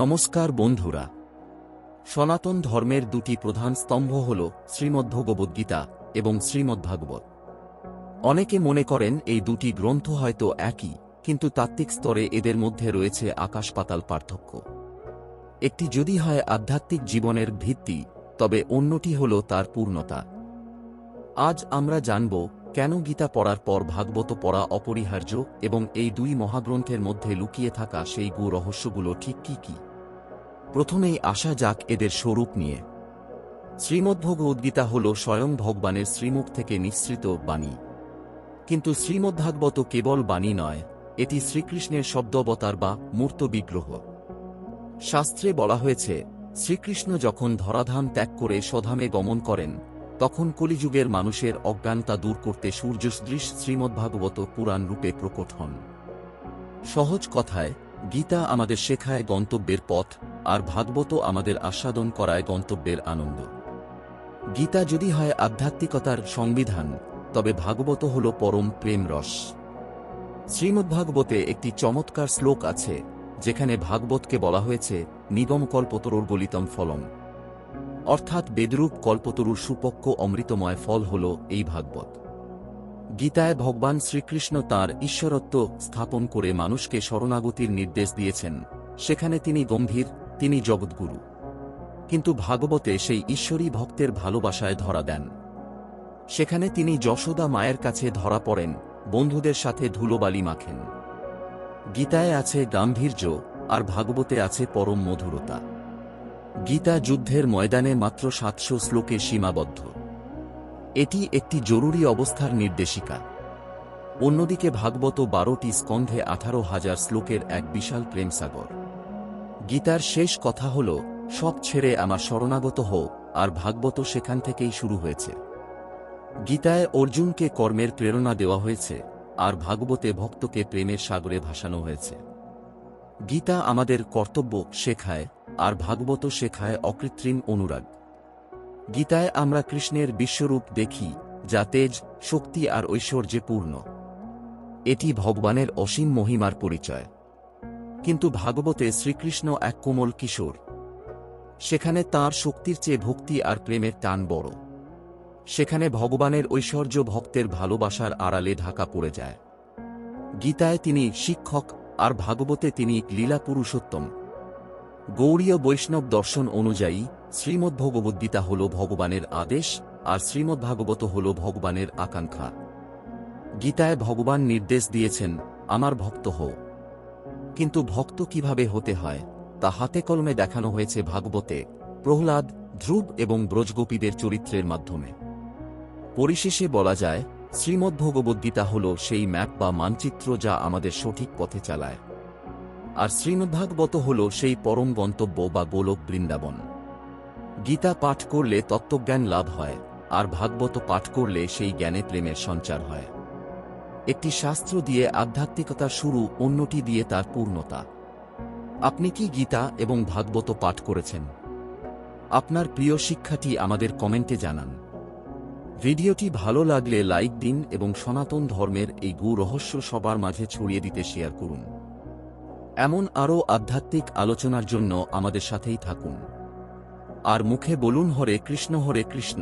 নমস্কার বন্ধুরা। সনাতন ধর্মের দুটি প্রধান স্তম্ভ হল শ্রীমদ্ভগবদ্গীতা এবং শ্রীমদ্ভাগবত। অনেকে মনে করেন এই দুটি গ্রন্থ হয়তো একই, কিন্তু তাত্ত্বিক স্তরে এদের মধ্যে রয়েছে আকাশ পাতাল পার্থক্য। একটি যদি হয় আধ্যাত্মিক জীবনের ভিত্তি, তবে অন্যটি হল তার পূর্ণতা। আজ আমরা জানব কেন গীতা পড়ার পর ভাগবত পড়া অপরিহার্য এবং এই দুই মহাগ্রন্থের মধ্যে লুকিয়ে থাকা সেই গূঢ় রহস্যগুলো ঠিক কি কি। প্রথমেই আসা যাক এদের স্বরূপ নিয়ে। শ্রীমদ্ভগবদ্গীতা হল স্বয়ং ভগবানের শ্রীমুখ থেকে নিঃসৃত বাণী। কিন্তু শ্রীমদ্ভাগবত কেবল বাণী নয়, এটি শ্রীকৃষ্ণের শব্দাবতার বা মূর্ত বিগ্রহ। শাস্ত্রে বলা হয়েছে, শ্রীকৃষ্ণ যখন ধরাধাম ত্যাগ করে স্বধামে গমন করেন, তখন কলিযুগের মানুষের অজ্ঞানতা দূর করতে সূর্যসদৃশ শ্রীমদ্ভাগবত পুরাণ রূপে প্রকট হন। সহজ কথায়, গীতা আমাদের শেখায় গন্তব্যের পথ, আর ভাগবত আমাদের আস্বাদন করায় গন্তব্যের আনন্দ। গীতা যদি হয় আধ্যাত্মিকতার সংবিধান, তবে ভাগবত হল পরম প্রেম রস। শ্রীমদ্ভাগবতে একটি চমৎকার শ্লোক আছে, যেখানে ভাগবতকে বলা হয়েছে নিগম কল্পতরুর গলিতম ফলম, অর্থাৎ বেদরূপ কল্পতরুর সুপক্ষ অমৃতময় ফল হল এই ভাগবত। গীতায় ভগবান শ্রীকৃষ্ণ তাঁর ঈশ্বরত্ব স্থাপন করে মানুষকে শরণাগতির নির্দেশ দিয়েছেন। সেখানে তিনি গম্ভীর, তিনি জগৎগুরু। কিন্তু ভাগবতে সেই ঈশ্বরী ভক্তের ভালোবাসায় ধরা দেন। সেখানে তিনি যশোদা মায়ের কাছে ধরা পড়েন, বন্ধুদের সাথে ধুলোবালি মাখেন। গীতায় আছে গাম্ভীর্য, আর ভাগবতে আছে পরম মধুরতা। গীতা যুদ্ধের ময়দানে মাত্র ৭০০ শ্লোকে সীমাবদ্ধ। এটি একটি জরুরি অবস্থার নির্দেশিকা। অন্যদিকে ভাগবত ১২টি স্কন্ধে ১৮,০০০ শ্লোকের এক বিশাল প্রেমসাগর। গীতার শেষ কথা হল, সব ছেড়ে আমার শরণাগত হও, আর ভাগবত সেখান থেকেই শুরু হয়েছে। গীতায় অর্জুনকে কর্মের প্রেরণা দেওয়া হয়েছে, আর ভাগবতে ভক্তকে প্রেমের সাগরে ভাসানো হয়েছে। গীতা আমাদের কর্তব্য শেখায়, আর ভাগবত শেখায় অকৃত্রিম অনুরাগ। গীতায় আমরা কৃষ্ণের বিশ্বরূপ দেখি, যা তেজ, শক্তি আর ঐশ্বর্যে পূর্ণ। এটি ভগবানের অসীম মহিমার পরিচয়। কিন্তু ভাগবতে শ্রীকৃষ্ণ এক কোমল কিশোর। সেখানে তাঁর শক্তির চেয়ে ভক্তি আর প্রেমের টান বড়। সেখানে ভগবানের ঐশ্বর্য ভক্তের ভালোবাসার আড়ালে ঢাকা পড়ে যায়। গীতায় তিনি শিক্ষক, আর ভাগবতে তিনি লীলা পুরুষোত্তম। গৌড়ীয় বৈষ্ণব দর্শন অনুযায়ী শ্রীমদ্ভগবদ্গীতা হল ভগবানের আদেশ, আর শ্রীমদ্ভাগবত হল ভগবানের আকাঙ্ক্ষা। গীতায় ভগবান নির্দেশ দিয়েছেন, আমার ভক্ত হও। কিন্তু ভক্ত কিভাবে হতে হয়, তা হাতে কলমে দেখানো হয়েছে ভাগবতে, প্রহ্লাদ, ধ্রুব এবং ব্রজগোপীদের চরিত্রের মাধ্যমে। পরিশেষে বলা যায়, শ্রীমদ্ভগবদ্গীতা হল সেই ম্যাপ বা মানচিত্র যা আমাদের সঠিক পথে চালায়। আর শ্রীমদ্ভাগবত হল সেই পরম গন্তব্য বা গোলক বৃন্দাবন। গীতা পাঠ করলে তত্ত্বজ্ঞান লাভ হয়, আর ভাগবত পাঠ করলে সেই জ্ঞানে প্রেমের সঞ্চার হয়। একটি শাস্ত্র দিয়ে আধ্যাত্মিকতার শুরু, অন্যটি দিয়ে তার পূর্ণতা। আপনি কি গীতা এবং ভাগবত পাঠ করেছেন? আপনার প্রিয় শিক্ষাটি আমাদের কমেন্টে জানান। ভিডিওটি ভালো লাগলে লাইক দিন এবং সনাতন ধর্মের এই গূঢ় রহস্য সবার মাঝে ছড়িয়ে দিতে শেয়ার করুন। এমন আরও আধ্যাত্মিক আলোচনার জন্য আমাদের সাথেই থাকুন। আর মুখে বলুন হরে কৃষ্ণ হরে কৃষ্ণ।